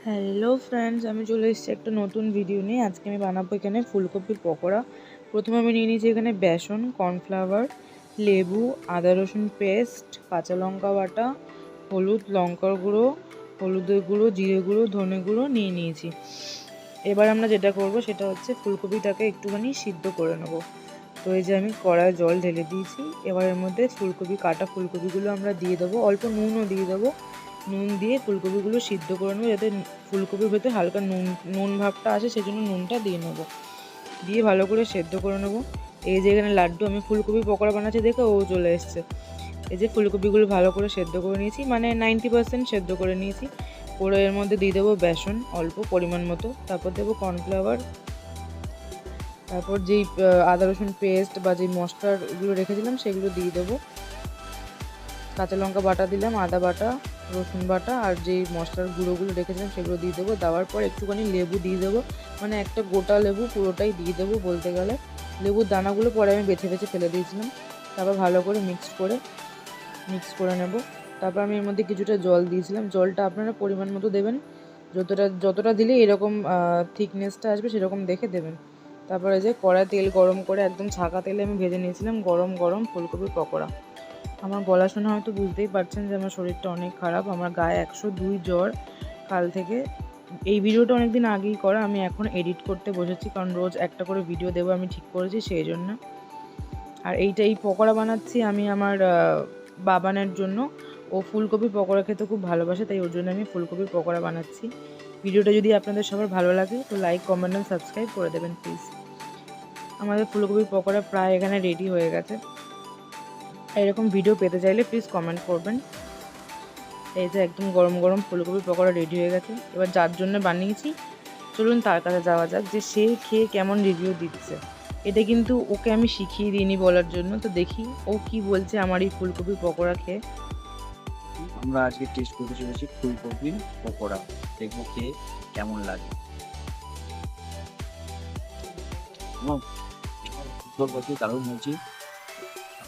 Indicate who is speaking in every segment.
Speaker 1: Hello friends, আমি চলে এসেছি একটা নতুন ভিডিও নিয়ে। আজকে আমি বানাবো এখানে ফুলকপির পকোড়া। প্রথমে আমি নিয়ে নিয়েছি এখানে বেসন, কর্নফ্লাওয়ার, লেবু, আদা রসুন পেস্ট, কাঁচা লঙ্কা বাটা, হলুদ, লঙ্কার গুঁড়ো, হলুদের গুঁড়ো, জিরে গুঁড়ো, ধনে গুঁড়ো নিয়ে নিয়েছি। এবার আমরা যেটা করব সেটা হচ্ছে ফুলকপিটাকে একটুখানি সিদ্ধ করে নেব। তো এই যে আমি কড়ায় জল ঢেলে দিয়েছি। এবার এর মধ্যে কাটা ফুলকপিগুলো আমরা দিয়ে দেবো, অল্প নুনও দিয়ে দেবো। নুন দিয়ে ফুলকপিগুলো সিদ্ধ করে নেবো, যাতে ফুলকপির ভেতরে হালকা নুন ভাবটা আসে, সেই জন্য নুনটা দিয়ে নেবো। দিয়ে ভালো করে সেদ্ধ করে নেবো। এই যে এখানে লাড্ডু, আমি ফুলকপি পকোড়া বানাচ্ছি দেখে ও চলে এসছে। এই যে ফুলকপিগুলো ভালো করে সেদ্ধ করে নিয়েছি, মানে 90% সেদ্ধ করে নিয়েছি। করে এর মধ্যে দিয়ে দেবো বেসন অল্প পরিমাণ মতো, তারপর দেবো কর্নফ্লাওয়ার, তারপর যেই আদা রসুন পেস্ট বা যেই মশলাগুলো রেখেছিলাম সেগুলো দিয়ে দেবো। কাঁচা লঙ্কা বাটা দিলাম, আদা বাটা, রসুন বাটা, আর যেই মশলার গুঁড়োগুলো রেখেছিলাম সেগুলো দিয়ে দেবো। দেওয়ার পর একটুখানি লেবু দিয়ে দেবো, মানে একটা গোটা লেবু পুরোটাই দিয়ে দেবো বলতে গেলে। লেবুর দানাগুলো পরে আমি বেছে বেছে ফেলে দিয়েছিলাম। তারপর ভালো করে মিক্স করে নেব। তারপর আমি এর মধ্যে কিছুটা জল দিয়েছিলাম। জলটা আপনারা পরিমাণ মতো দেবেন, যতটা দিলে এরকম থিকনেসটা আসবে সেরকম দেখে দেবেন। তারপরে যে কড়ায় তেল গরম করে একদম ছাঁকা তেলে আমি ভেজে নিয়েছিলাম গরম গরম ফুলকপির পকোড়া। আমার গলা শুনে হয়তো বুঝতেই পারছেন যে আমার শরীরটা অনেক খারাপ, আমার গায়ে 102 জ্বর কাল থেকে। এই ভিডিওটা অনেক দিন আগেই করা, আমি এখন এডিট করতে বসেছি, কারণ রোজ একটা করে ভিডিও দেবো আমি ঠিক করেছি সেই জন্য। আর এই পকোড়া বানাচ্ছি আমি আমার বাবানের জন্য। ও ফুলকপি পকোড়া খেতে খুব ভালোবাসে, তাই ওর জন্য আমি ফুলকপির পকোড়া বানাচ্ছি। ভিডিওটা যদি আপনাদের সবার ভালো লাগে তো লাইক, কমেন্ট আর সাবস্ক্রাইব করে দেবেন প্লিজ। আমাদের ফুলকপির পকোড়া প্রায় এখানে রেডি হয়ে গেছে। এরকম ভিডিও পেতে চাইলে প্লিজ কমেন্ট করবেন। এই যে একদম গরম গরম ফুলকপির পকোড়া রেডি হয়ে গেছে। এবার যার জন্য বানিয়েছি চলুন তার কাছে যাওয়া যাক, যে সে খেয়ে কেমন রিভিউ দিচ্ছে। এটা কিন্তু ওকে আমি শিখিয়ে দিইনি বলার জন্য, তো দেখি ও কি বলছে আমার এই ফুলকপির পকোড়া খেয়ে।
Speaker 2: আমরা আজকে টেস্ট করতে চলেছি ফুলকপির পকোড়া, দেখবো খেয়ে কেমন লাগে। ফুলকপি দারুণ হয়েছে,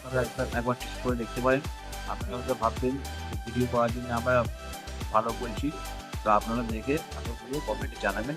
Speaker 2: আপনারা একবার টেস্ট করে দেখতে পারেন। আপনারা হয়তো ভাববেন ভিডিও করার জন্য আমরা ভালো বলছি, তো আপনারা দেখে ভালো করে কমেন্টে জানাবেন।